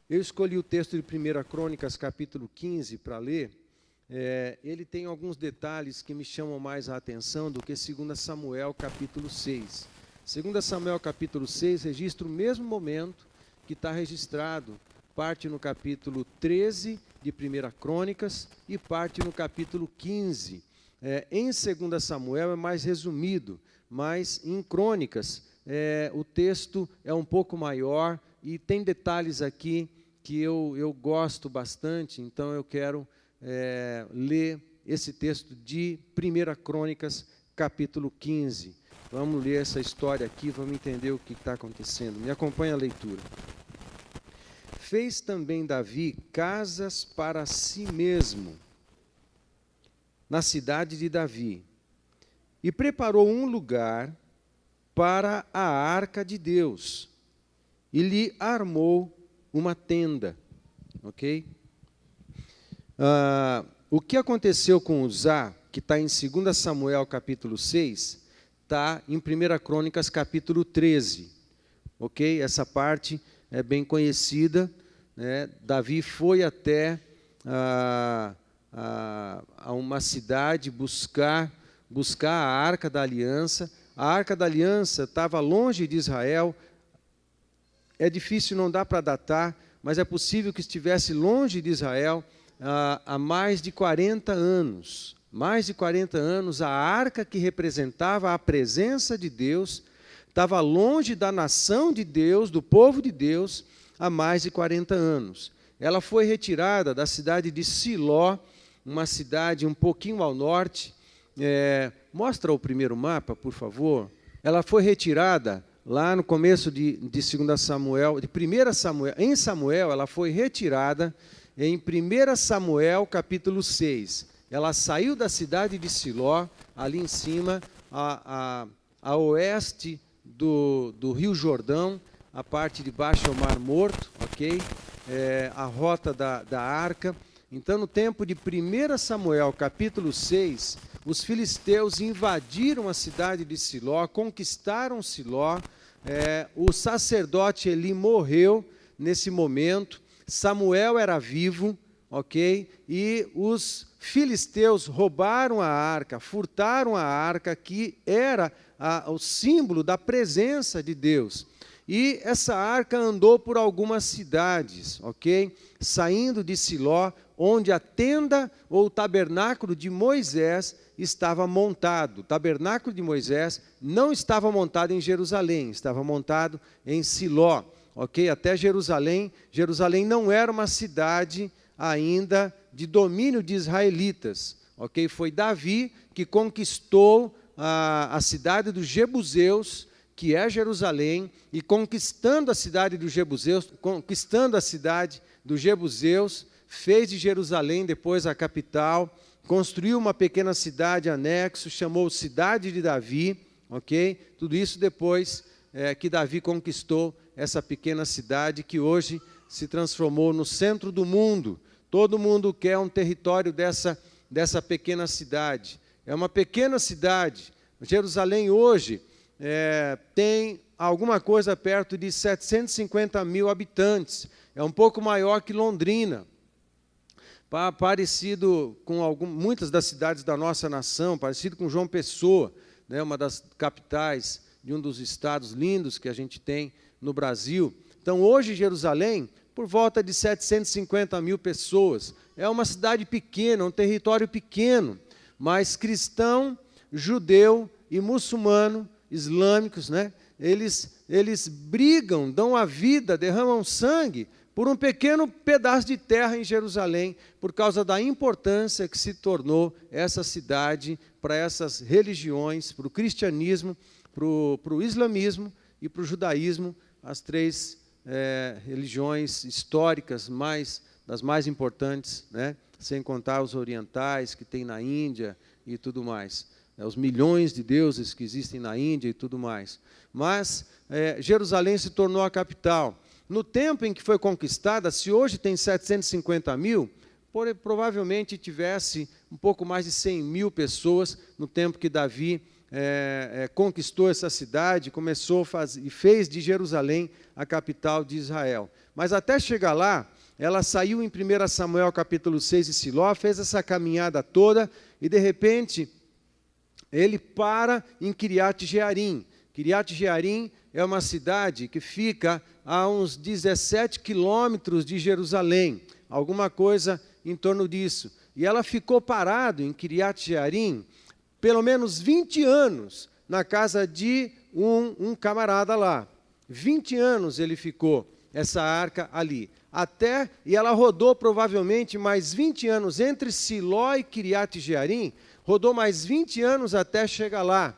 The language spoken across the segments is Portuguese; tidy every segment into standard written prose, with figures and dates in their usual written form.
Eu escolhi o texto de 1 Crônicas, capítulo 15, para ler. Ele tem alguns detalhes que me chamam mais a atenção do que 2 Samuel, capítulo 6. 2 Samuel, capítulo 6, registra o mesmo momento que está registrado, parte no capítulo 13 de 1 Crônicas e parte no capítulo 15. Em 2 Samuel é mais resumido, mas em Crônicas o texto é um pouco maior e tem detalhes aqui que eu gosto bastante, então eu quero ler esse texto de 1 Crônicas, capítulo 15. Vamos ler essa história aqui, vamos entender o que está acontecendo. Me acompanha a leitura. Fez também Davi casas para si mesmo, na cidade de Davi, e preparou um lugar para a arca de Deus, e lhe armou uma tenda. Ok? O que aconteceu com Uzá, que está em 2 Samuel, capítulo 6, está em 1 Crônicas, capítulo 13. Ok? Essa parte é bem conhecida, né? Davi foi até a uma cidade buscar a Arca da Aliança. A Arca da Aliança estava longe de Israel. É difícil, não dá para datar, mas é possível que estivesse longe de Israel há mais de 40 anos. Mais de 40 anos, a arca que representava a presença de Deus estava longe da nação de Deus, do povo de Deus, há mais de 40 anos. Ela foi retirada da cidade de Siló, uma cidade um pouquinho ao norte. Mostra o primeiro mapa, por favor. Ela foi retirada lá no começo de 2 Samuel, de 1 Samuel, em Samuel, ela foi retirada em 1 Samuel, capítulo 6. Ela saiu da cidade de Siló, ali em cima, a oeste do Rio Jordão, a parte de baixo é o Mar Morto, ok? A rota da arca. Então, no tempo de 1 Samuel, capítulo 6, os filisteus invadiram a cidade de Siló, conquistaram Siló. O sacerdote Eli morreu nesse momento. Samuel era vivo, ok? E os filisteus roubaram a arca, furtaram a arca, que era o símbolo da presença de Deus. E essa arca andou por algumas cidades, ok? Saindo de Siló, onde a tenda ou o tabernáculo de Moisés estava montado. O tabernáculo de Moisés não estava montado em Jerusalém, estava montado em Siló, ok? Até Jerusalém. Jerusalém não era uma cidade ainda de domínio de israelitas, ok? Foi Davi que conquistou a cidade dos Jebuseus, que é Jerusalém, e conquistando a cidade dos Jebuseus, fez de Jerusalém depois a capital, construiu uma pequena cidade anexo, chamou Cidade de Davi, ok? Tudo isso depois que Davi conquistou essa pequena cidade, que hoje se transformou no centro do mundo. Todo mundo quer um território dessa pequena cidade. É uma pequena cidade. Jerusalém hoje tem alguma coisa perto de 750 mil habitantes. É um pouco maior que Londrina. Parecido com muitas das cidades da nossa nação, parecido com João Pessoa, né, uma das capitais de um dos estados lindos que a gente tem no Brasil. Então, hoje, Jerusalém, por volta de 750 mil pessoas. É uma cidade pequena, um território pequeno, mas cristão, judeu e muçulmano, islâmicos, né, eles brigam, dão a vida, derramam sangue por um pequeno pedaço de terra em Jerusalém, por causa da importância que se tornou essa cidade para essas religiões, para o cristianismo, para o islamismo e para o judaísmo, as três religiões históricas das mais importantes, né? Sem contar os orientais que tem na Índia e tudo mais. Os milhões de deuses que existem na Índia e tudo mais. Mas Jerusalém se tornou a capital. No tempo em que foi conquistada, se hoje tem 750 mil, provavelmente tivesse um pouco mais de 100 mil pessoas no tempo que Davi conquistou essa cidade, começou a fazer, e fez de Jerusalém a capital de Israel. Mas até chegar lá, ela saiu em 1 Samuel capítulo 6 de Siló, fez essa caminhada toda, e de repente, ele para em Kiriat Jearim. Kiriat Jearim é uma cidade que fica a uns 17 quilômetros de Jerusalém, alguma coisa em torno disso. E ela ficou parada em Kiriat Jearim pelo menos 20 anos na casa de um camarada lá. 20 anos ele ficou, essa arca ali. E ela rodou provavelmente mais 20 anos entre Siló e Kiriat Jearim, rodou mais 20 anos até chegar lá.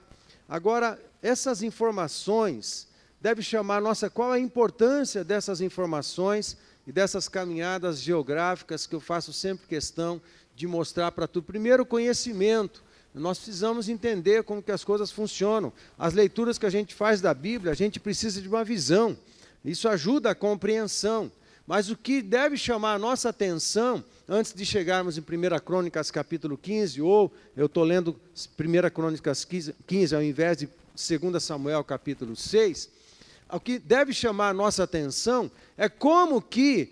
Agora, essas informações devem chamar qual a importância dessas informações e dessas caminhadas geográficas que eu faço sempre questão de mostrar para tu. Primeiro, conhecimento. Nós precisamos entender como que as coisas funcionam. As leituras que a gente faz da Bíblia, a gente precisa de uma visão. Isso ajuda a compreensão. Mas o que deve chamar a nossa atenção, antes de chegarmos em 1 Crônicas capítulo 15, ou eu estou lendo 1 Crônicas 15 ao invés de 2 Samuel capítulo 6, o que deve chamar a nossa atenção é como que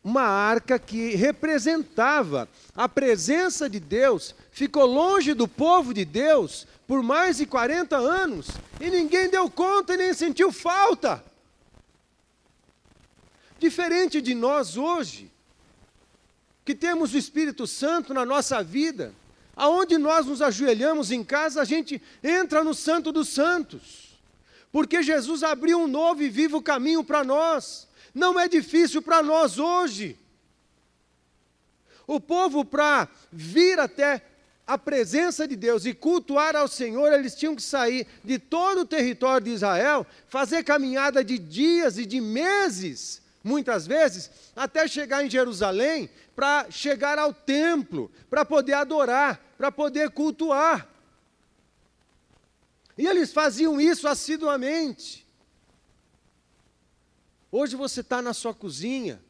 uma arca que representava a presença de Deus ficou longe do povo de Deus por mais de 40 anos e ninguém deu conta e nem sentiu falta. Diferente de nós hoje, que temos o Espírito Santo na nossa vida, aonde nós nos ajoelhamos em casa, a gente entra no Santo dos Santos, porque Jesus abriu um novo e vivo caminho para nós. Não é difícil para nós hoje. O povo, para vir até a presença de Deus e cultuar ao Senhor, eles tinham que sair de todo o território de Israel, fazer caminhada de dias e de meses, muitas vezes, até chegar em Jerusalém, para chegar ao templo, para poder adorar, para poder cultuar. E eles faziam isso assiduamente. Hoje você está na sua cozinha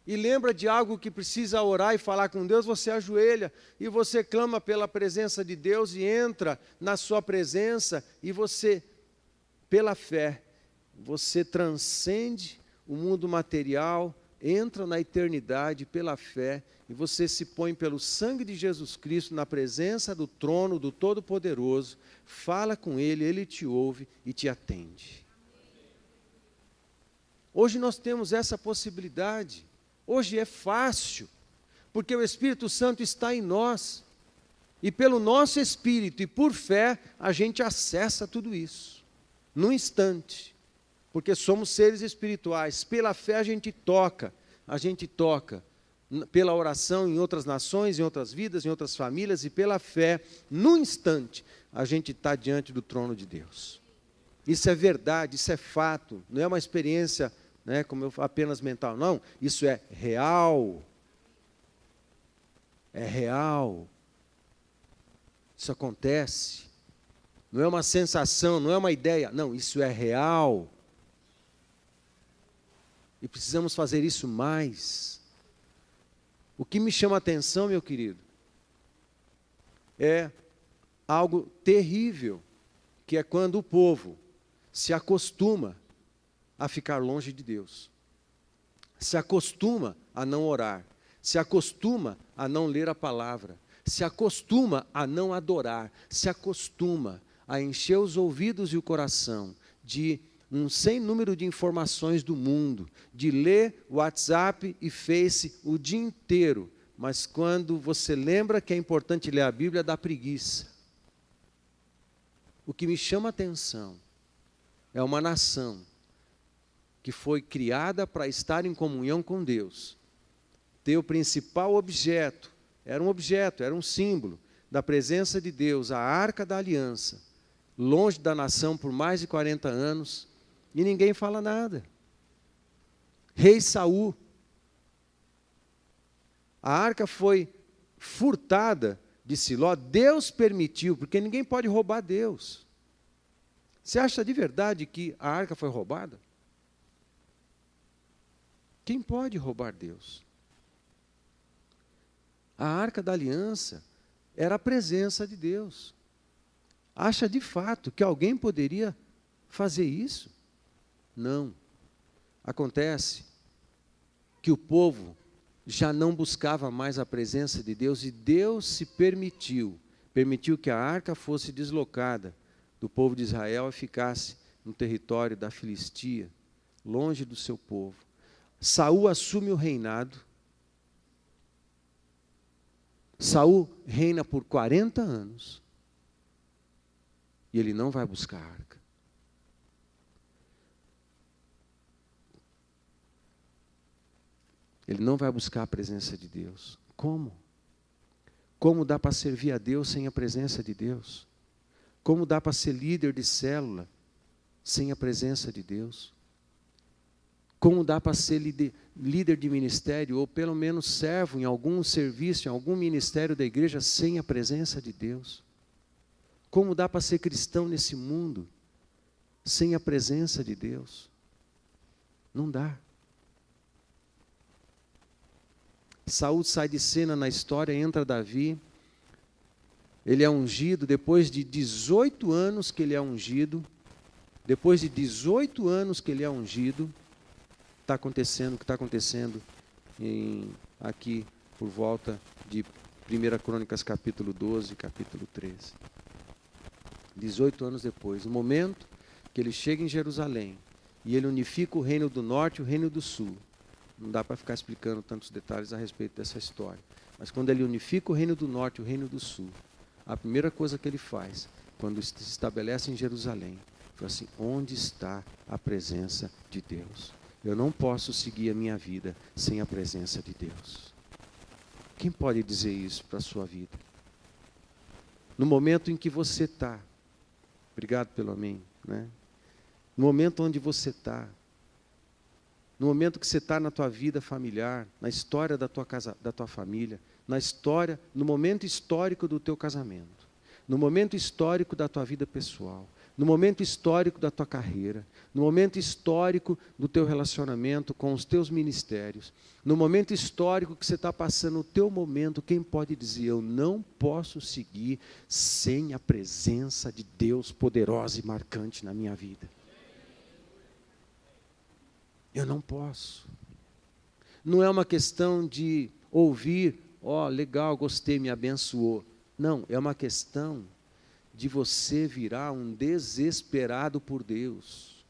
e lembra de algo que precisa orar e falar com Deus, você ajoelha e você clama pela presença de Deus e entra na sua presença e você, pela fé, você transcende o mundo material, entra na eternidade pela fé e você se põe pelo sangue de Jesus Cristo na presença do trono do Todo-Poderoso, fala com Ele, Ele te ouve e te atende. Hoje nós temos essa possibilidade. Hoje é fácil, porque o Espírito Santo está em nós. E pelo nosso Espírito e por fé, a gente acessa tudo isso. Num instante. Porque somos seres espirituais. Pela fé a gente toca. Pela oração em outras nações, em outras vidas, em outras famílias. E pela fé, num instante, a gente está diante do trono de Deus. Isso é verdade, isso é fato. Não é uma experiência como apenas mental, não, isso é real, isso acontece, não é uma sensação, não é uma ideia, não, isso é real, e precisamos fazer isso mais. O que me chama a atenção, meu querido, é algo terrível, que é quando o povo se acostuma a ficar longe de Deus, se acostuma a não orar, se acostuma a não ler a palavra, se acostuma a não adorar, se acostuma a encher os ouvidos e o coração de um sem número de informações do mundo, de ler WhatsApp e Face o dia inteiro, mas quando você lembra que é importante ler a Bíblia, dá preguiça. O que me chama a atenção é uma nação que foi criada para estar em comunhão com Deus. Ter o principal objeto, era um símbolo da presença de Deus, a Arca da Aliança, longe da nação por mais de 40 anos, e ninguém fala nada. Rei Saul, a arca foi furtada de Siló, Deus permitiu, porque ninguém pode roubar Deus. Você acha de verdade que a arca foi roubada? Quem pode roubar Deus? A Arca da Aliança era a presença de Deus. Acha de fato que alguém poderia fazer isso? Não. Acontece que o povo já não buscava mais a presença de Deus, e Deus se permitiu que a arca fosse deslocada do povo de Israel e ficasse no território da Filistia, longe do seu povo. Saul assume o reinado. Saul reina por 40 anos. E ele não vai buscar a arca. Ele não vai buscar a presença de Deus. Como? Como dá para servir a Deus sem a presença de Deus? Como dá para ser líder de célula sem a presença de Deus? Como dá para ser líder de ministério, ou pelo menos servo em algum serviço, em algum ministério da igreja, sem a presença de Deus? Como dá para ser cristão nesse mundo sem a presença de Deus? Não dá. Saul sai de cena na história, entra Davi. Ele é ungido depois de 18 anos que ele é ungido. Depois de 18 anos que ele é ungido, está acontecendo o que está acontecendo aqui por volta de 1 Crônicas capítulo 12, capítulo 13. 18 anos depois, no momento que ele chega em Jerusalém e ele unifica o reino do norte e o reino do sul. Não dá para ficar explicando tantos detalhes a respeito dessa história. Mas quando ele unifica o reino do norte e o reino do sul, a primeira coisa que ele faz, quando se estabelece em Jerusalém, foi assim: onde está a presença de Deus? Eu não posso seguir a minha vida sem a presença de Deus. Quem pode dizer isso para a sua vida? No momento em que você está, obrigado pelo amém, né? No momento onde você está, no momento que você está na tua vida familiar, na história da tua família, no momento histórico do teu casamento, no momento histórico da tua vida pessoal, no momento histórico da tua carreira, no momento histórico do teu relacionamento com os teus ministérios, no momento histórico que você está passando o teu momento, quem pode dizer: eu não posso seguir sem a presença de Deus poderosa e marcante na minha vida? Eu não posso. Não é uma questão de ouvir: ó, legal, gostei, me abençoou. Não, é uma questão de você virar um desesperado por Deus.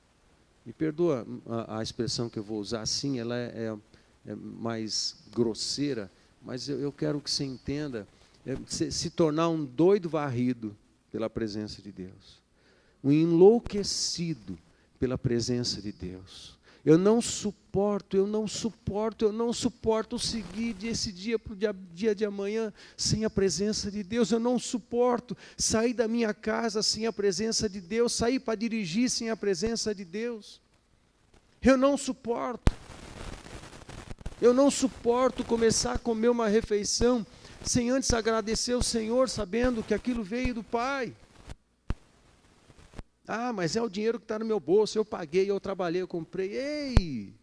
Me perdoa a expressão que eu vou usar assim, ela é mais grosseira, mas eu quero que você entenda, se tornar um doido varrido pela presença de Deus, um enlouquecido pela presença de Deus. Eu não suporto seguir desse dia para o dia de amanhã sem a presença de Deus. Eu não suporto sair da minha casa sem a presença de Deus, sair para dirigir sem a presença de Deus. Eu não suporto começar a comer uma refeição sem antes agradecer ao Senhor, sabendo que aquilo veio do Pai. Ah, mas é o dinheiro que está no meu bolso, eu paguei, eu trabalhei, eu comprei. Ei!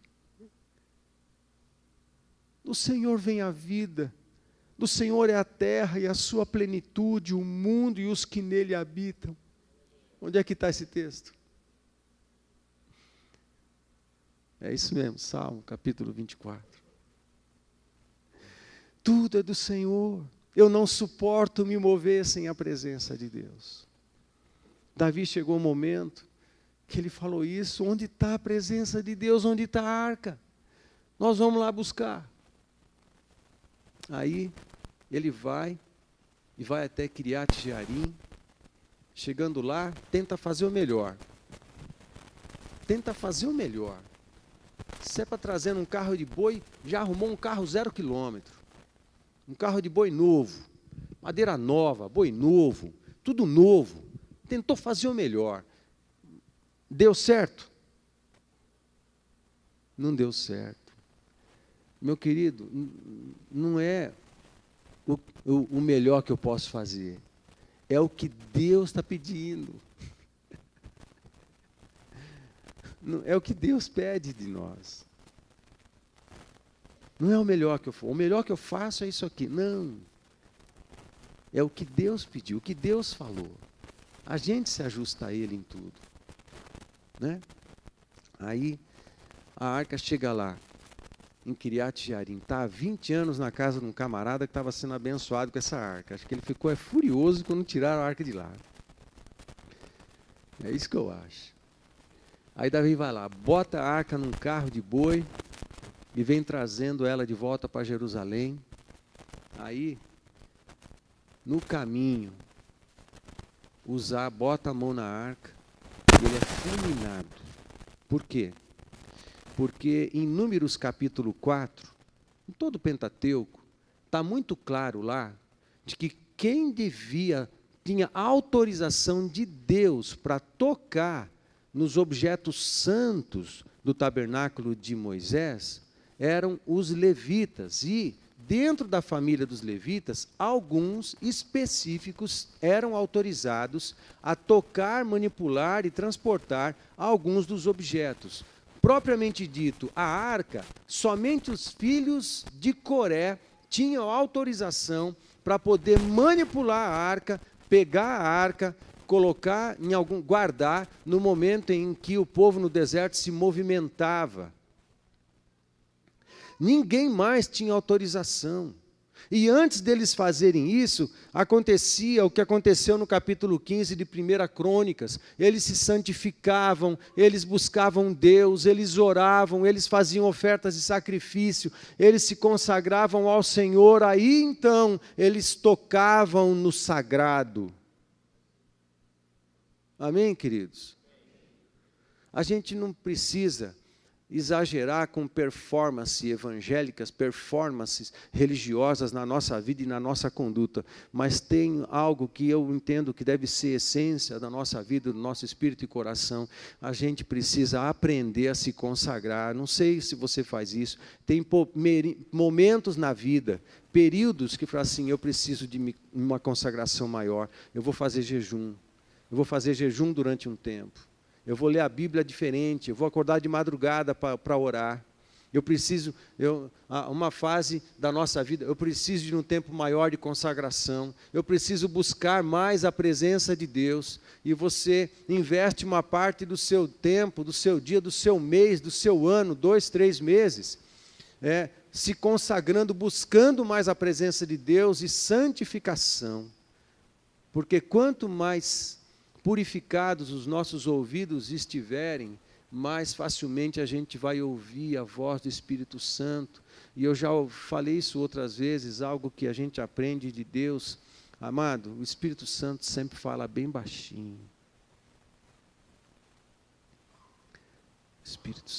Do Senhor vem a vida, do Senhor é a terra e a sua plenitude, o mundo e os que nele habitam. Onde é que está esse texto? É isso mesmo, Salmo, capítulo 24. Tudo é do Senhor. Eu não suporto me mover sem a presença de Deus. Davi chegou um momento que ele falou isso: onde está a presença de Deus? Onde está a arca? Nós vamos lá buscar. Aí ele vai até Kiriat Jearim. Chegando lá, tenta fazer o melhor. Se é para trazer um carro de boi, já arrumou um carro 0 quilômetro. Um carro de boi novo, madeira nova, boi novo, tudo novo. Tentou fazer o melhor. Deu certo? Não deu certo. Meu querido, não é o melhor que eu posso fazer. É o que Deus está pedindo. É o que Deus pede de nós. Não é o melhor que eu faço. O melhor que eu faço é isso aqui. Não. É o que Deus pediu, o que Deus falou. A gente se ajusta a Ele em tudo, né? Aí a arca chega lá, em Kiriat Jearim, está há 20 anos na casa de um camarada que estava sendo abençoado com essa arca. Acho que ele ficou furioso quando tiraram a arca de lá. É isso que eu acho. Aí Davi vai lá, bota a arca num carro de boi e vem trazendo ela de volta para Jerusalém. Aí, no caminho, Uzá bota a mão na arca e ele é fulminado. Por quê? Porque em Números capítulo 4, em todo o Pentateuco, está muito claro lá de que quem tinha autorização de Deus para tocar nos objetos santos do tabernáculo de Moisés, eram os levitas. E, dentro da família dos levitas, alguns específicos eram autorizados a tocar, manipular e transportar alguns dos objetos. Propriamente dito, a arca, somente os filhos de Coré tinham autorização para poder manipular a arca, pegar a arca, colocar guardar no momento em que o povo no deserto se movimentava. Ninguém mais tinha autorização. E antes deles fazerem isso, acontecia o que aconteceu no capítulo 15 de 1 Crônicas. Eles se santificavam, eles buscavam Deus, eles oravam, eles faziam ofertas de sacrifício, eles se consagravam ao Senhor. Aí então eles tocavam no sagrado. Amém, queridos? A gente não precisa exagerar com performances evangélicas, performances religiosas na nossa vida e na nossa conduta, mas tem algo que eu entendo que deve ser essência da nossa vida, do nosso espírito e coração. A gente precisa aprender a se consagrar. Não sei se você faz isso. Tem momentos na vida, períodos que fala assim, eu preciso de uma consagração maior, eu vou fazer jejum. Eu vou fazer jejum durante um tempo. Eu vou ler a Bíblia diferente, eu vou acordar de madrugada para orar. Uma fase da nossa vida, eu preciso de um tempo maior de consagração. Eu preciso buscar mais a presença de Deus. E você investe uma parte do seu tempo, do seu dia, do seu mês, do seu ano, 2, 3 meses, se consagrando, buscando mais a presença de Deus e santificação. Porque quanto mais purificados os nossos ouvidos estiverem, mais facilmente a gente vai ouvir a voz do Espírito Santo. E eu já falei isso outras vezes, algo que a gente aprende de Deus. Amado, o Espírito Santo sempre fala bem baixinho. O Espírito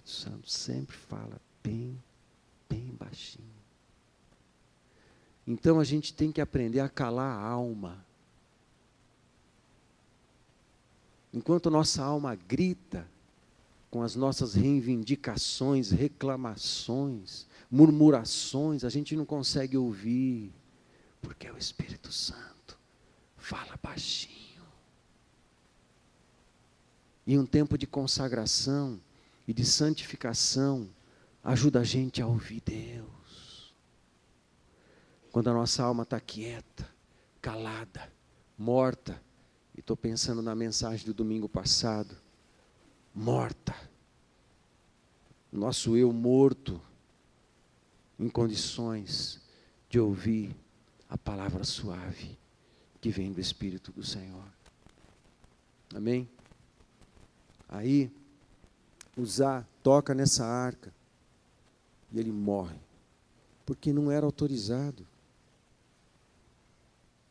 Santo sempre fala bem baixinho. Então a gente tem que aprender a calar a alma. Enquanto nossa alma grita com as nossas reivindicações, reclamações, murmurações, a gente não consegue ouvir, porque o Espírito Santo fala baixinho. E um tempo de consagração e de santificação ajuda a gente a ouvir Deus. Quando a nossa alma está quieta, calada, morta, e estou pensando na mensagem do domingo passado, morta, nosso eu morto, em condições de ouvir a palavra suave que vem do Espírito do Senhor. Amém? Aí, Uzá toca nessa arca e ele morre, porque não era autorizado.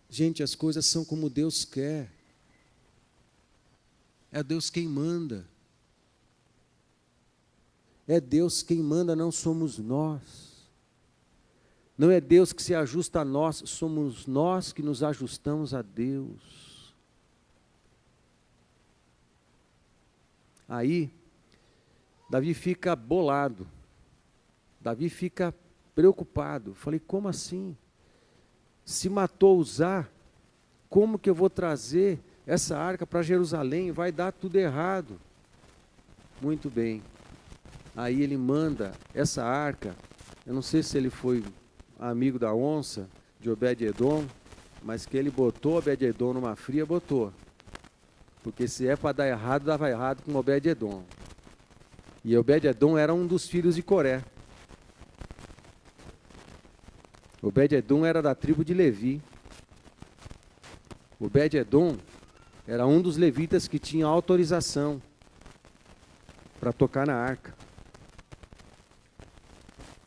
Gente, as coisas são como Deus quer. É Deus quem manda. É Deus quem manda, não somos nós. Não é Deus que se ajusta a nós, somos nós que nos ajustamos a Deus. Aí, Davi fica bolado. Davi fica preocupado. Falei, como assim? Se matou Uzá, como que eu vou trazer essa arca para Jerusalém? Vai dar tudo errado. Muito bem. Aí ele manda essa arca, eu não sei se ele foi amigo da onça, de Obed-Edom, Mas que ele botou Obed-edom numa fria, botou. Porque se é para dar errado, dava errado com Obed-edom. E Obed-edom era um dos filhos de Coré. Obed-edom era da tribo de Levi. Obed-edom era um dos levitas que tinha autorização para tocar na arca.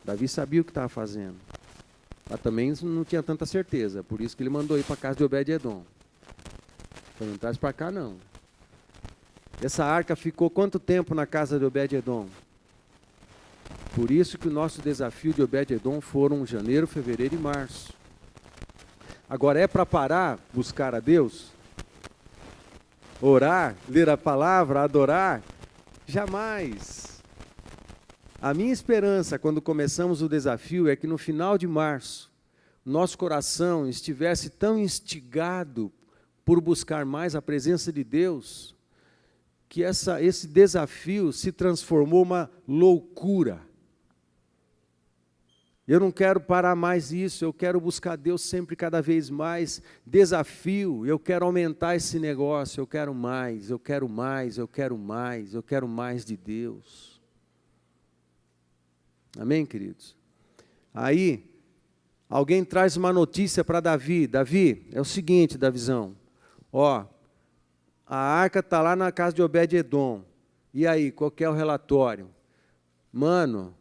Davi sabia o que estava fazendo. Mas também não tinha tanta certeza. Por isso que ele mandou ir para a casa de Obed-edom. Então não traz para cá não. Essa arca ficou quanto tempo na casa de Obed-edom? Por isso que o nosso desafio de Obed-edom foram janeiro, fevereiro e março. Agora é para parar, buscar a Deus? Orar, ler a palavra, adorar? Jamais. A minha esperança, quando começamos o desafio, é que no final de março, nosso coração estivesse tão instigado por buscar mais a presença de Deus, que esse desafio se transformou uma loucura. Eu não quero parar mais isso, eu quero buscar Deus sempre cada vez mais. Desafio, eu quero aumentar esse negócio, eu quero mais, eu quero mais, eu quero mais, eu quero mais de Deus. Amém, queridos? Aí, alguém traz uma notícia para Davi. Davi, é o seguinte, Davizão. Ó, a arca está lá na casa de Obed-edom. E aí, qual que é o relatório? Mano,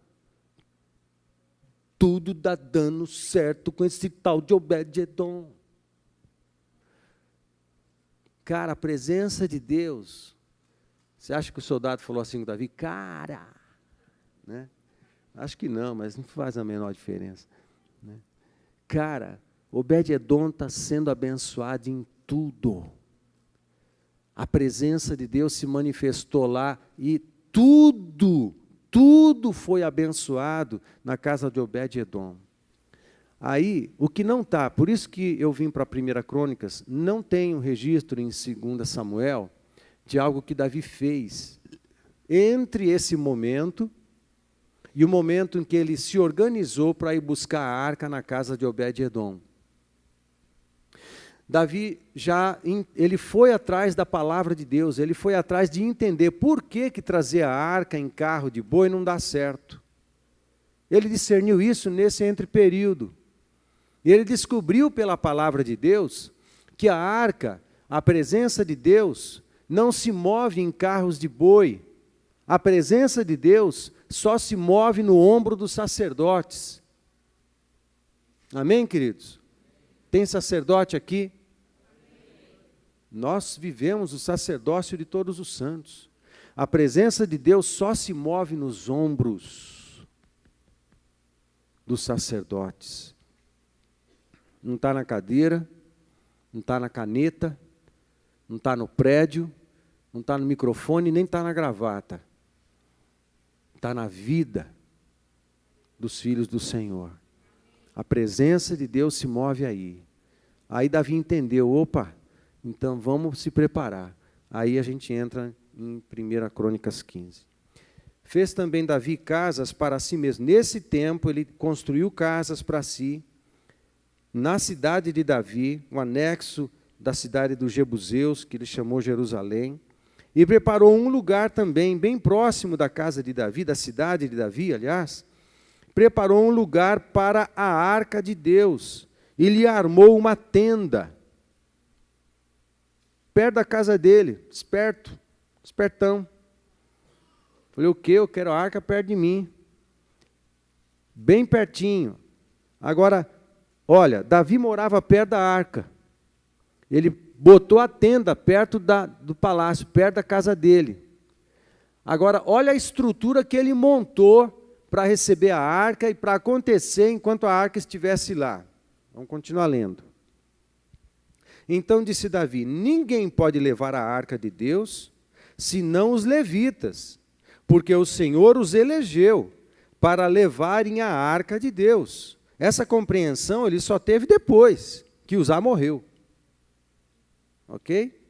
tudo dá dando certo com esse tal de Obed-edom. Cara, a presença de Deus. Você acha que o soldado falou assim com Davi? Cara, né? Acho que não, mas não faz a menor diferença, né? Cara, Obed-edom está sendo abençoado em tudo. A presença de Deus se manifestou lá e tudo foi abençoado na casa de Obed-edom. Aí, o que não está, por isso que eu vim para a 1 Crônicas, não tem um registro em 2 Samuel de algo que Davi fez entre esse momento e o momento em que ele se organizou para ir buscar a arca na casa de Obed-edom. Davi ele foi atrás da palavra de Deus, ele foi atrás de entender por que trazer a arca em carro de boi não dá certo. Ele discerniu isso nesse entreperíodo. E ele descobriu pela palavra de Deus que a arca, a presença de Deus, não se move em carros de boi. A presença de Deus só se move no ombro dos sacerdotes. Amém, queridos? Tem sacerdote aqui? Nós vivemos o sacerdócio de todos os santos. A presença de Deus só se move nos ombros dos sacerdotes. Não está na cadeira, não está na caneta, não está no prédio, não está no microfone, nem está na gravata. Está na vida dos filhos do Senhor. A presença de Deus se move aí. Aí Davi entendeu, opa, então vamos se preparar. Aí a gente entra em 1 Crônicas 15. Fez também Davi casas para si mesmo. Nesse tempo ele construiu casas para si, na cidade de Davi, um anexo da cidade dos Jebuseus, que ele chamou Jerusalém, e preparou um lugar também, bem próximo da casa de Davi, da cidade de Davi, aliás, preparou um lugar para a arca de Deus, e lhe armou uma tenda, perto da casa dele, espertão. Falei, o quê? Eu quero a arca perto de mim, bem pertinho. Agora, olha, Davi morava perto da arca, ele botou a tenda perto do palácio, perto da casa dele. Agora, olha a estrutura que ele montou para receber a arca e para acontecer enquanto a arca estivesse lá. Vamos continuar lendo. Então disse Davi, ninguém pode levar a arca de Deus, senão os levitas, porque o Senhor os elegeu para levarem a arca de Deus. Essa compreensão ele só teve depois que Uzá morreu. Ok?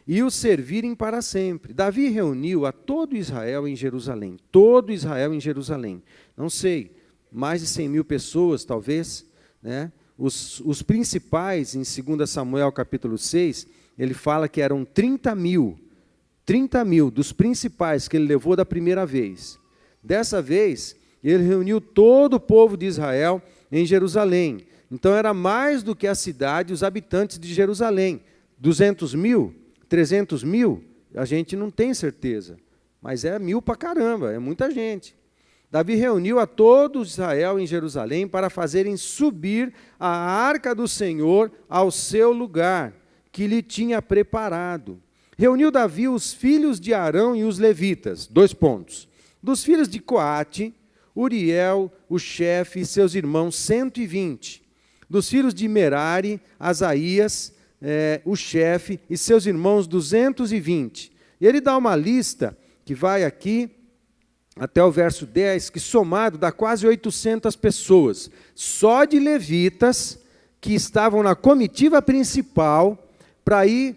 E os servirem para sempre. Davi reuniu a todo Israel em Jerusalém. Todo Israel em Jerusalém. Não sei, mais de 100.000 pessoas, talvez, né? os principais, em 2 Samuel capítulo 6, ele fala que eram 30 mil dos principais que ele levou da primeira vez. Dessa vez, ele reuniu todo o povo de Israel em Jerusalém. Então, era mais do que a cidade, os habitantes de Jerusalém. 200 mil, 300 mil, a gente não tem certeza. Mas é mil para caramba, é muita gente. Davi reuniu a todo Israel em Jerusalém para fazerem subir a arca do Senhor ao seu lugar, que lhe tinha preparado. Reuniu Davi os filhos de Arão e os levitas. 2 pontos. Dos filhos de Coate, Uriel, o chefe, e seus irmãos, 120. Dos filhos de Merari, Asaías, o chefe, e seus irmãos, 220. E ele dá uma lista que vai aqui até o verso 10, que somado dá quase 800 pessoas, só de levitas que estavam na comitiva principal para ir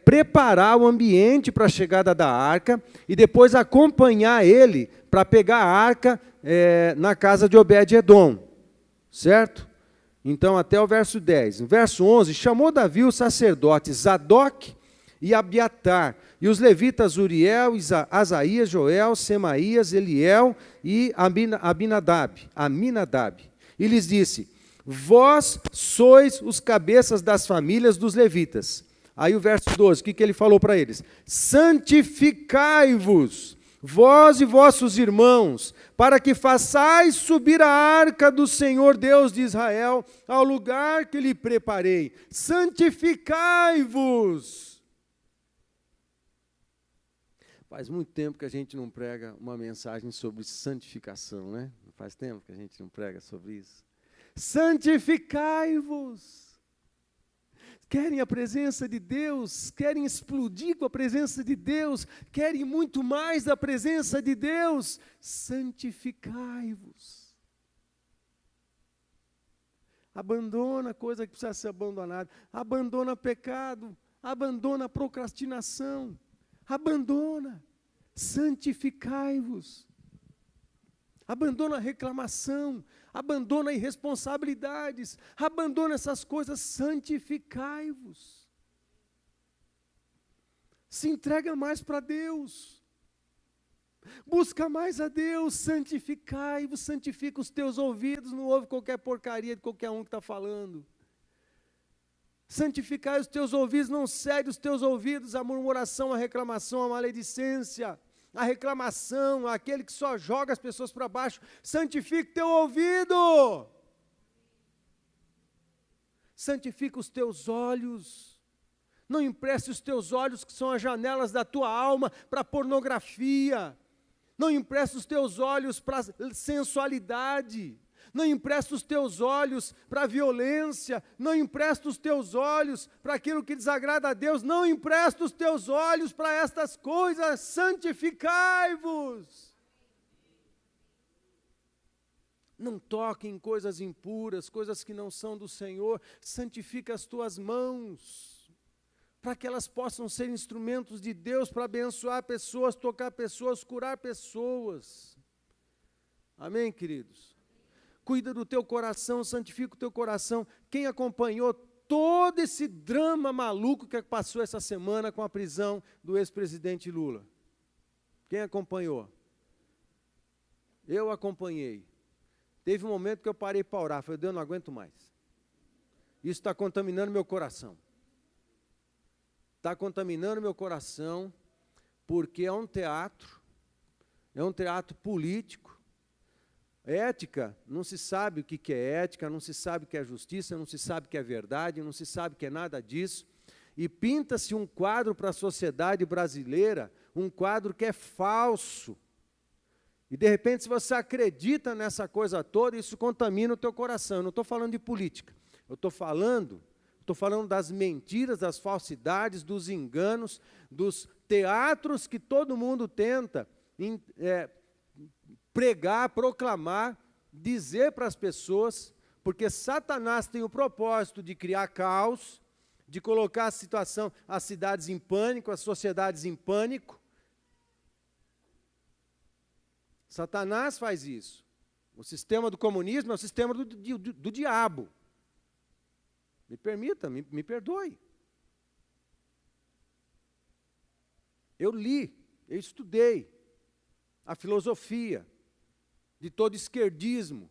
preparar o ambiente para a chegada da arca e depois acompanhar ele para pegar a arca na casa de Obed-edom, certo? Então, até o verso 10. No verso 11, chamou Davi os sacerdotes Zadok e Abiatar, e os levitas Uriel, Asaías, Joel, Semaías, Eliel e Aminadab. E lhes disse: vós sois os cabeças das famílias dos levitas. Aí o verso 12, o que ele falou para eles? Santificai-vos, vós e vossos irmãos, para que façais subir a arca do Senhor Deus de Israel ao lugar que lhe preparei. Santificai-vos. Faz muito tempo que a gente não prega uma mensagem sobre santificação, né? Faz tempo que a gente não prega sobre isso. Santificai-vos. Querem a presença de Deus, querem explodir com a presença de Deus, querem muito mais da presença de Deus. Santificai-vos. Abandona coisa que precisa ser abandonada. Abandona pecado, abandona procrastinação. Abandona, santificai-vos, abandona a reclamação, abandona irresponsabilidades, abandona essas coisas, santificai-vos. Se entrega mais para Deus, busca mais a Deus, santificai-vos, santifica os teus ouvidos, não ouve qualquer porcaria de qualquer um que está falando. Santificai os teus ouvidos, não cede os teus ouvidos à murmuração, à reclamação, à maledicência, à reclamação, àquele que só joga as pessoas para baixo. Santifica o teu ouvido. Santifica os teus olhos. Não empreste os teus olhos, que são as janelas da tua alma, para pornografia. Não empreste os teus olhos para sensualidade. Não empresta os teus olhos para a violência, não empresta os teus olhos para aquilo que desagrada a Deus, não empresta os teus olhos para estas coisas, santificai-vos. Não toque em coisas impuras, coisas que não são do Senhor, santifica as tuas mãos, para que elas possam ser instrumentos de Deus para abençoar pessoas, tocar pessoas, curar pessoas. Amém, queridos? Cuida do teu coração, santifica o teu coração. Quem acompanhou todo esse drama maluco que passou essa semana com a prisão do ex-presidente Lula? Quem acompanhou? Eu acompanhei. Teve um momento que eu parei para orar, falei: Deus, eu não aguento mais. Isso está contaminando meu coração. Está contaminando meu coração, porque é um teatro político. Ética, não se sabe o que é ética, não se sabe o que é justiça, não se sabe o que é verdade, não se sabe o que é nada disso. E pinta-se um quadro para a sociedade brasileira, um quadro que é falso. E de repente, se você acredita nessa coisa toda, isso contamina o teu coração. Eu não estou falando de política, eu estou falando das mentiras, das falsidades, dos enganos, dos teatros que todo mundo tenta pregar, proclamar, dizer para as pessoas, porque Satanás tem o propósito de criar caos, de colocar as cidades em pânico, as sociedades em pânico. Satanás faz isso. O sistema do comunismo é o sistema do diabo. Me permita, me perdoe. Eu li, eu estudei a filosofia de todo esquerdismo.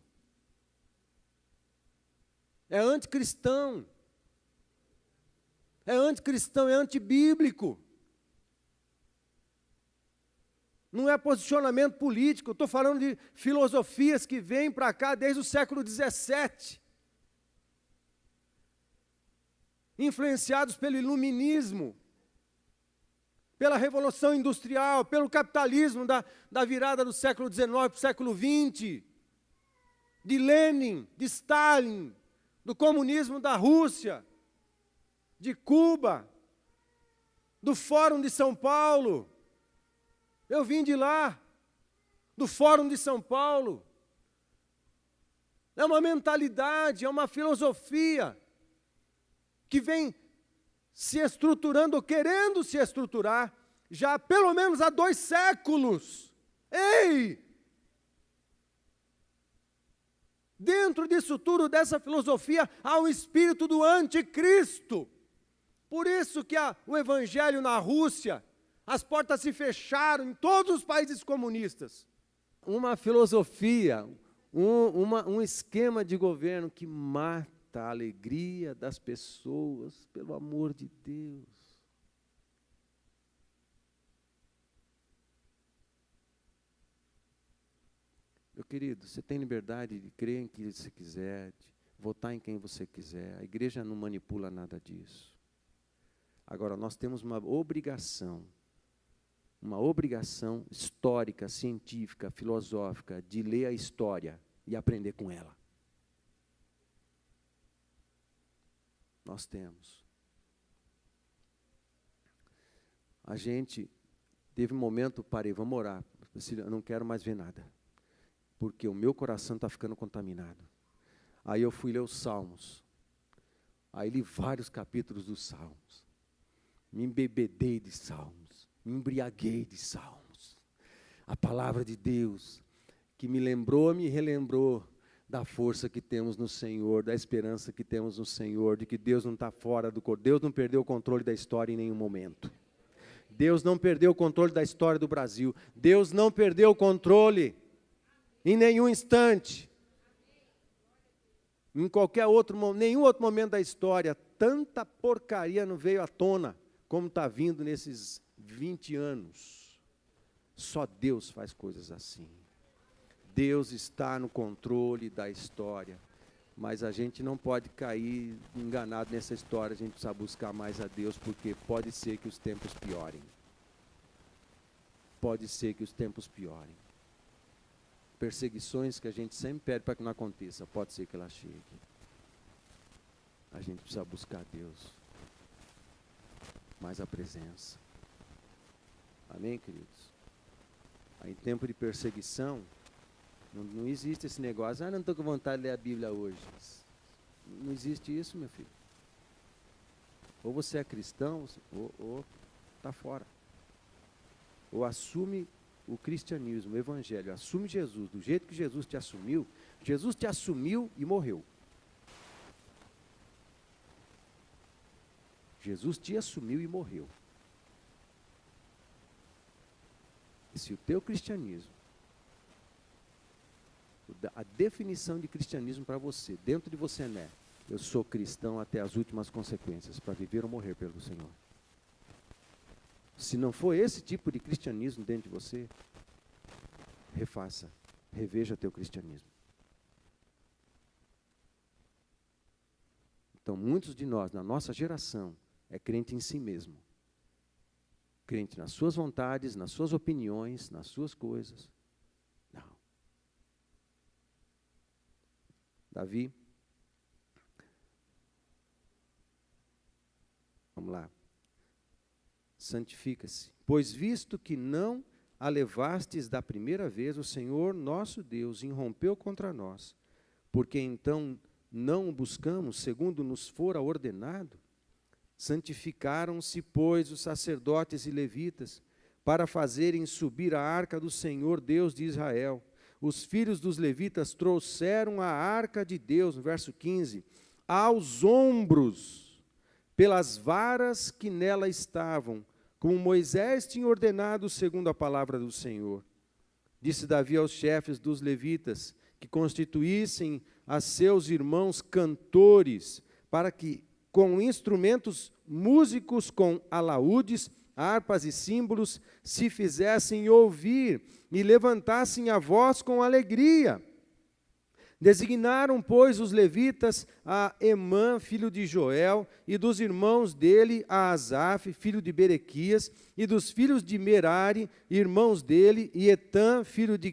É anticristão. É anticristão, é antibíblico. Não é posicionamento político, eu estou falando de filosofias que vêm para cá desde o século XVII. Influenciados pelo iluminismo, pela Revolução Industrial, pelo capitalismo da virada do século XIX para o século XX, de Lenin, de Stalin, do comunismo da Rússia, de Cuba, do Fórum de São Paulo. Eu vim de lá, do Fórum de São Paulo. É uma mentalidade, é uma filosofia que vem se estruturando, ou querendo se estruturar, já pelo menos há 2 séculos. Ei! Dentro disso tudo, dessa filosofia, há um espírito do anticristo. Por isso que o evangelho na Rússia, as portas se fecharam em todos os países comunistas. Uma filosofia, um esquema de governo que mata a alegria das pessoas, pelo amor de Deus. Meu querido, você tem liberdade de crer em quem você quiser, de votar em quem você quiser. A igreja não manipula nada disso. Agora, nós temos uma obrigação histórica, científica, filosófica, de ler a história e aprender com ela. Nós temos. A gente teve um momento, parei, vamos orar. Eu não quero mais ver nada, porque o meu coração está ficando contaminado. Aí eu fui ler os Salmos. Aí li vários capítulos dos Salmos. Me embebedei de Salmos. Me embriaguei de Salmos. A palavra de Deus, que me lembrou, me relembrou da força que temos no Senhor, da esperança que temos no Senhor, de que Deus não está fora do corpo. Deus não perdeu o controle da história em nenhum momento. Deus não perdeu o controle da história do Brasil. Deus não perdeu o controle em nenhum instante. Em nenhum outro momento da história, tanta porcaria não veio à tona, como está vindo nesses 20 anos. Só Deus faz coisas assim. Deus está no controle da história, mas a gente não pode cair enganado nessa história, a gente precisa buscar mais a Deus, porque pode ser que os tempos piorem. Pode ser que os tempos piorem. Perseguições que a gente sempre pede para que não aconteça, pode ser que ela chegue. A gente precisa buscar Deus, mais a presença. Amém, queridos? Aí, em tempo de perseguição, não existe esse negócio, não estou com vontade de ler a Bíblia hoje. Não existe isso, meu filho. Ou você é cristão, ou está fora. Ou assume o cristianismo, o evangelho, assume Jesus, do jeito que Jesus te assumiu e morreu. Jesus te assumiu e morreu. E se o teu cristianismo, a definição de cristianismo para você, dentro de você, né? Eu sou cristão até as últimas consequências, para viver ou morrer pelo Senhor. Se não for esse tipo de cristianismo dentro de você, refaça, reveja teu cristianismo. Então, muitos de nós, na nossa geração, é crente em si mesmo. Crente nas suas vontades, nas suas opiniões, nas suas coisas. Não. Davi. Vamos lá. Santifica-se, pois visto que não a levastes da primeira vez, o Senhor nosso Deus irrompeu contra nós, porque então não o buscamos segundo nos fora ordenado. Santificaram-se, pois, os sacerdotes e levitas, para fazerem subir a arca do Senhor Deus de Israel. Os filhos dos levitas trouxeram a arca de Deus, no verso 15, aos ombros, pelas varas que nela estavam, como Moisés tinha ordenado segundo a palavra do Senhor. Disse Davi aos chefes dos levitas que constituíssem a seus irmãos cantores, para que com instrumentos músicos, com alaúdes, harpas e símbolos, se fizessem ouvir e levantassem a voz com alegria. Designaram, pois, os levitas a Emã, filho de Joel, e dos irmãos dele a Asaf, filho de Berequias, e dos filhos de Merari, irmãos dele, e Etã, filho de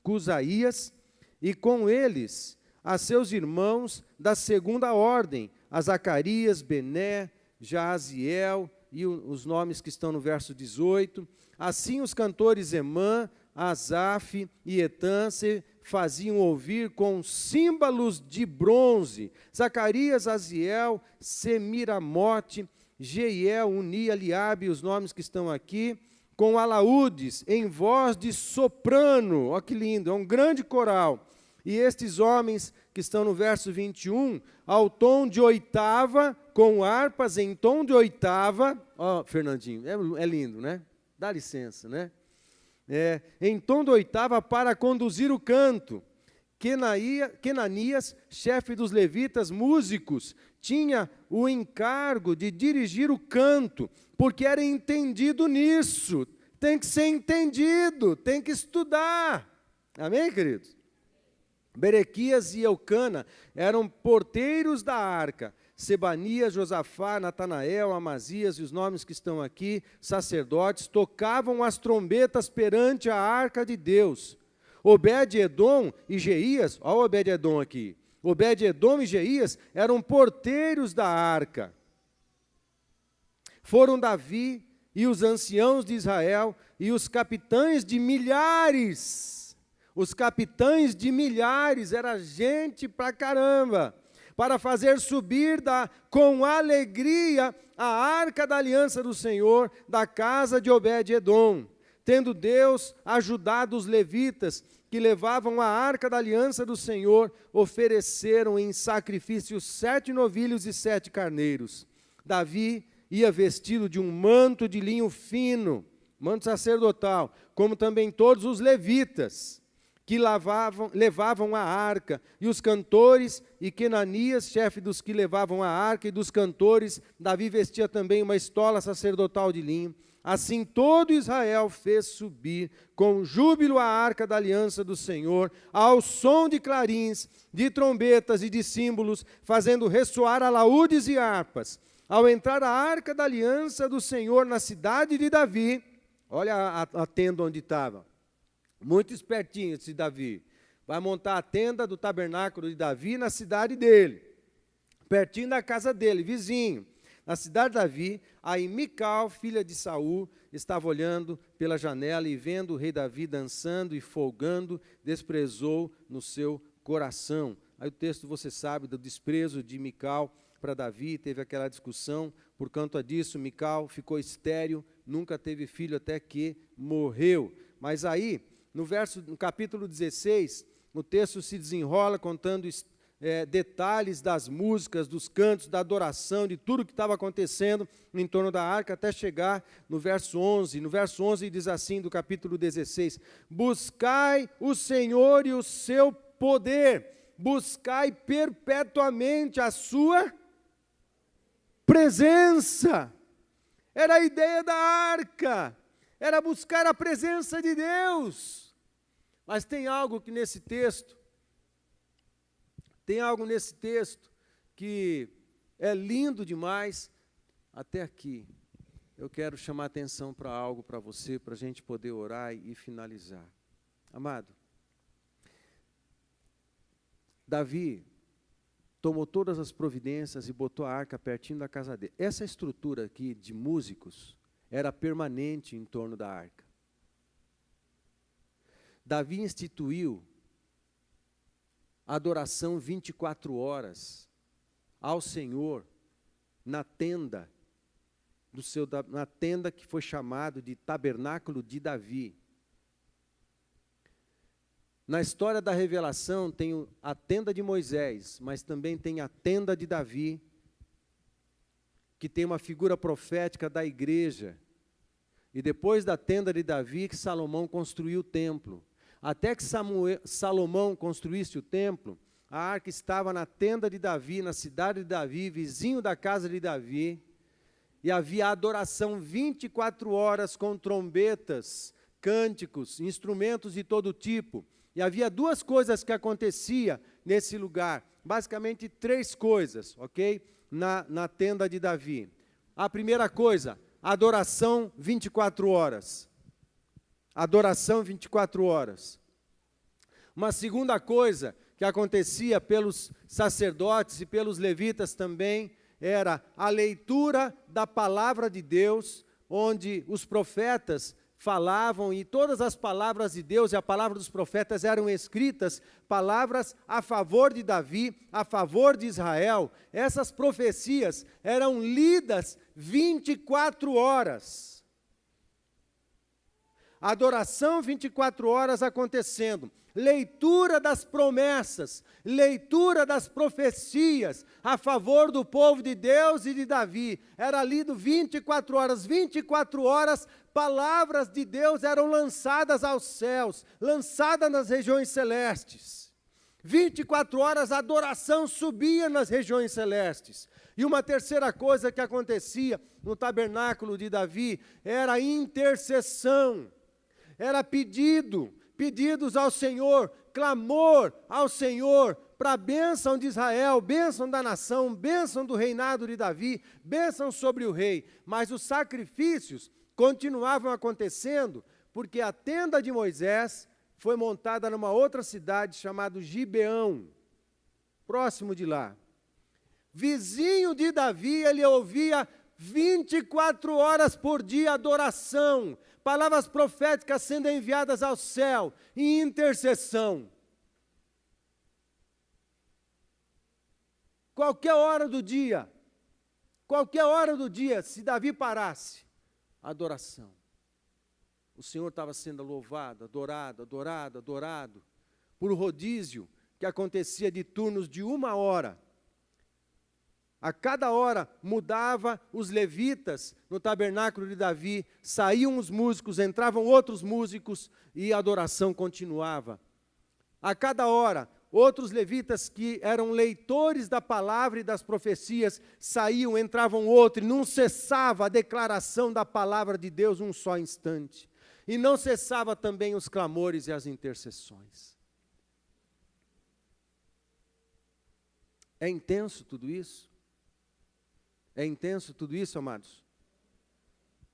Cusaías, e com eles a seus irmãos da segunda ordem, a Zacarias, Bené, Jaaziel, e os nomes que estão no verso 18. Assim os cantores Emã, Asaf e Etã se faziam ouvir com símbolos de bronze. Zacarias, Aziel, Semiramote, Jeiel, Uni, Eliabe, os nomes que estão aqui, com alaúdes, em voz de soprano. Olha que lindo, é um grande coral. E estes homens que estão no verso 21, ao tom de oitava, com harpas em tom de oitava. Ó, Fernandinho, é lindo, né? Dá licença, né? Em tom de oitava para conduzir o canto. Quenanias, chefe dos levitas, músicos, tinha o encargo de dirigir o canto, porque era entendido nisso. Tem que ser entendido, tem que estudar. Amém, queridos? Berequias e Eucana eram porteiros da arca. Sebanias, Josafá, Natanael, Amazias e os nomes que estão aqui, sacerdotes, tocavam as trombetas perante a arca de Deus. Obed-edom e Jeías, olha o Obed-edom aqui, Obed-edom e Jeías eram porteiros da arca. Foram Davi e os anciãos de Israel e os capitães de milhares. Os capitães de milhares, era gente pra caramba, para fazer subir com alegria a arca da aliança do Senhor da casa de Obed-edom. Tendo Deus ajudado os levitas que levavam a arca da aliança do Senhor, ofereceram em sacrifício 7 novilhos e 7 carneiros. Davi ia vestido de um manto de linho fino, manto sacerdotal, como também todos os levitas que levavam a arca, e os cantores, e Quenanias, chefe dos que levavam a arca, e dos cantores, Davi vestia também uma estola sacerdotal de linho. Assim todo Israel fez subir com júbilo a arca da aliança do Senhor, ao som de clarins, de trombetas e de símbolos, fazendo ressoar alaúdes e harpas. Ao entrar a arca da aliança do Senhor na cidade de Davi, olha a tenda onde estava, muito espertinho esse Davi, vai montar a tenda do tabernáculo de Davi na cidade dele, pertinho da casa dele, vizinho. Na cidade de Davi, aí Mical, filha de Saul, estava olhando pela janela e vendo o rei Davi dançando e folgando, desprezou no seu coração. Aí o texto, você sabe, do desprezo de Mical para Davi, teve aquela discussão, por conta disso Mical ficou estéril, nunca teve filho até que morreu. Mas aí, no capítulo 16, o texto se desenrola contando detalhes das músicas, dos cantos, da adoração, de tudo que estava acontecendo em torno da arca, até chegar no verso 11. No verso 11 diz assim, do capítulo 16, buscai o Senhor e o seu poder, buscai perpetuamente a sua presença. Era a ideia da arca, era buscar a presença de Deus. Mas tem algo nesse texto que é lindo demais. Até aqui, eu quero chamar a atenção para algo para você, para a gente poder orar e finalizar. Amado, Davi tomou todas as providências e botou a arca pertinho da casa dele. Essa estrutura aqui de músicos era permanente em torno da arca. Davi instituiu a adoração 24 horas ao Senhor na tenda na tenda que foi chamado de tabernáculo de Davi. Na história da revelação tem a tenda de Moisés, mas também tem a tenda de Davi, que tem uma figura profética da igreja. E depois da tenda de Davi, que Salomão construiu o templo. Até que Salomão construísse o templo, a arca estava na tenda de Davi, na cidade de Davi, vizinho da casa de Davi, e havia adoração 24 horas com trombetas, cânticos, instrumentos de todo tipo. E havia duas coisas que acontecia nesse lugar, basicamente 3 coisas, ok? Na tenda de Davi. A primeira coisa, adoração 24 horas. Adoração 24 horas. Uma segunda coisa que acontecia pelos sacerdotes e pelos levitas também, era a leitura da palavra de Deus, onde os profetas falavam, e todas as palavras de Deus e a palavra dos profetas eram escritas, palavras a favor de Davi, a favor de Israel. Essas profecias eram lidas 24 horas. Adoração 24 horas acontecendo, leitura das promessas, leitura das profecias a favor do povo de Deus e de Davi. Era lido 24 horas, palavras de Deus eram lançadas aos céus, lançadas nas regiões celestes. 24 horas a adoração subia nas regiões celestes. E uma terceira coisa que acontecia no tabernáculo de Davi era a intercessão. Era pedidos ao Senhor, clamor ao Senhor, para a bênção de Israel, bênção da nação, bênção do reinado de Davi, bênção sobre o rei. Mas os sacrifícios continuavam acontecendo, porque a tenda de Moisés foi montada numa outra cidade chamada Gibeão, próximo de lá. Vizinho de Davi, ele ouvia 24 horas por dia adoração, palavras proféticas sendo enviadas ao céu, em intercessão. Qualquer hora do dia, se Davi parasse, adoração. O Senhor estava sendo louvado, adorado, por rodízio que acontecia de turnos de 1 hora. A cada hora mudava os levitas no tabernáculo de Davi, saíam os músicos, entravam outros músicos e a adoração continuava. A cada hora, outros levitas que eram leitores da palavra e das profecias, saíam, entravam outro, e não cessava a declaração da palavra de Deus um só instante. E não cessava também os clamores e as intercessões. É intenso tudo isso? É intenso tudo isso, amados?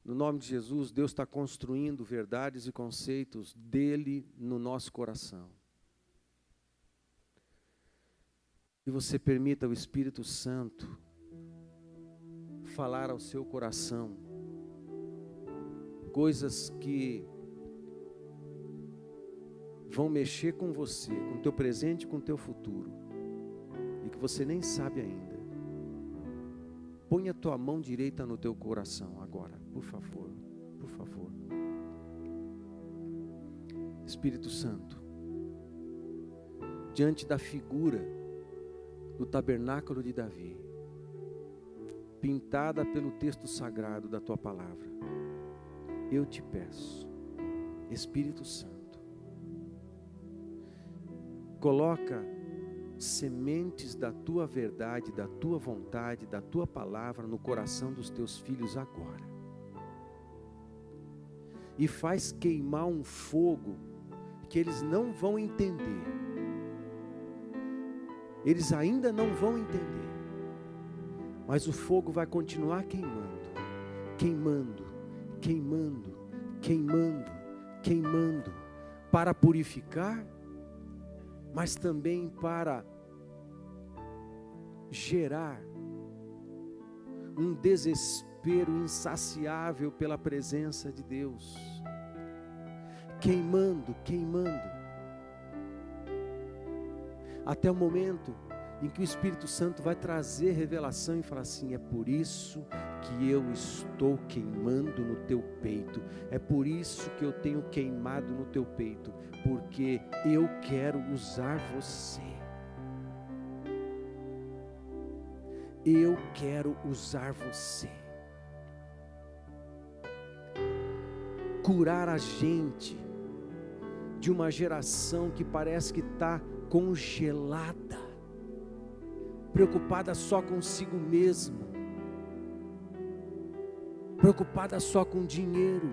No nome de Jesus, Deus está construindo verdades e conceitos dele no nosso coração. E você permita o Espírito Santo falar ao seu coração coisas que vão mexer com você, com o teu presente e com o teu futuro, e que você nem sabe ainda. Põe a tua mão direita no teu coração agora, por favor, por favor. Espírito Santo, diante da figura do tabernáculo de Davi, pintada pelo texto sagrado da tua palavra, eu te peço, Espírito Santo, coloca sementes da tua verdade, da tua vontade, da tua palavra no coração dos teus filhos agora. E faz queimar um fogo que eles não vão entender. Eles ainda não vão entender. Mas o fogo vai continuar queimando, queimando, queimando, queimando, queimando, para purificar, mas também para gerar um desespero insaciável pela presença de Deus. Queimando, queimando, até o momento em que o Espírito Santo vai trazer revelação e falar assim: é por isso que eu estou queimando no teu peito, é por isso que eu tenho queimado no teu peito, porque eu quero usar você. Eu quero usar você. Curar a gente de uma geração que parece que está congelada, preocupada só consigo mesmo, preocupada só com dinheiro,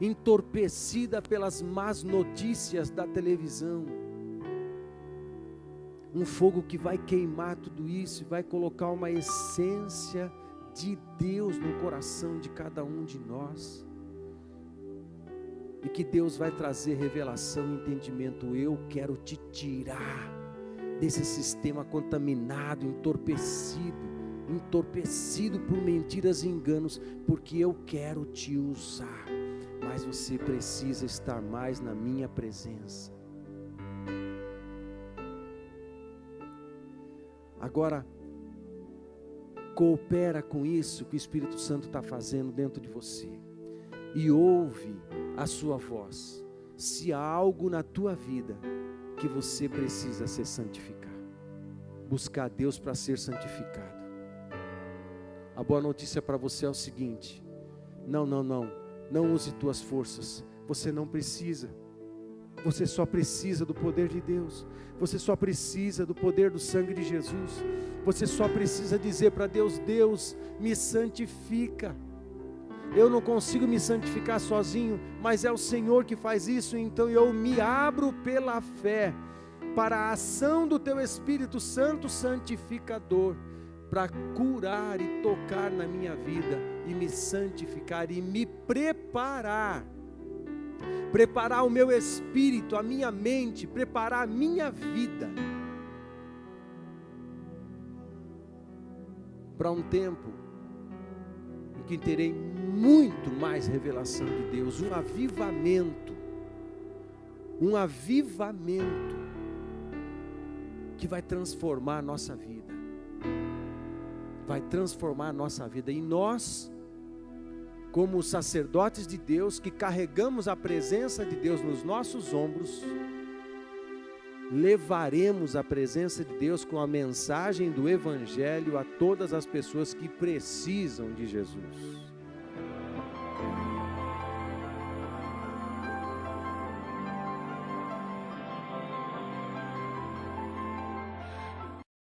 entorpecida pelas más notícias da televisão. Um fogo que vai queimar tudo isso e vai colocar uma essência de Deus no coração de cada um de nós. E que Deus vai trazer revelação e entendimento. Eu quero te tirar desse sistema contaminado, entorpecido por mentiras e enganos, porque eu quero te usar. Mas você precisa estar mais na minha presença. Agora, coopera com isso que o Espírito Santo está fazendo dentro de você. E ouve a sua voz. Se há algo na tua vida que você precisa ser santificado, buscar Deus para ser santificado. A boa notícia para você é o seguinte: não use tuas forças, você não precisa. Você só precisa do poder de Deus. Você só precisa do poder do sangue de Jesus. Você só precisa dizer para Deus: Deus, me santifica. Eu não consigo me santificar sozinho, mas é o Senhor que faz isso. Então eu me abro pela fé para a ação do Teu Espírito Santo santificador, para curar e tocar na minha vida e me santificar e me preparar o meu espírito, a minha mente, preparar a minha vida para um tempo em que terei muito mais revelação de Deus, um avivamento que vai transformar a nossa vida, e nós, como sacerdotes de Deus, que carregamos a presença de Deus nos nossos ombros, levaremos a presença de Deus com a mensagem do Evangelho a todas as pessoas que precisam de Jesus.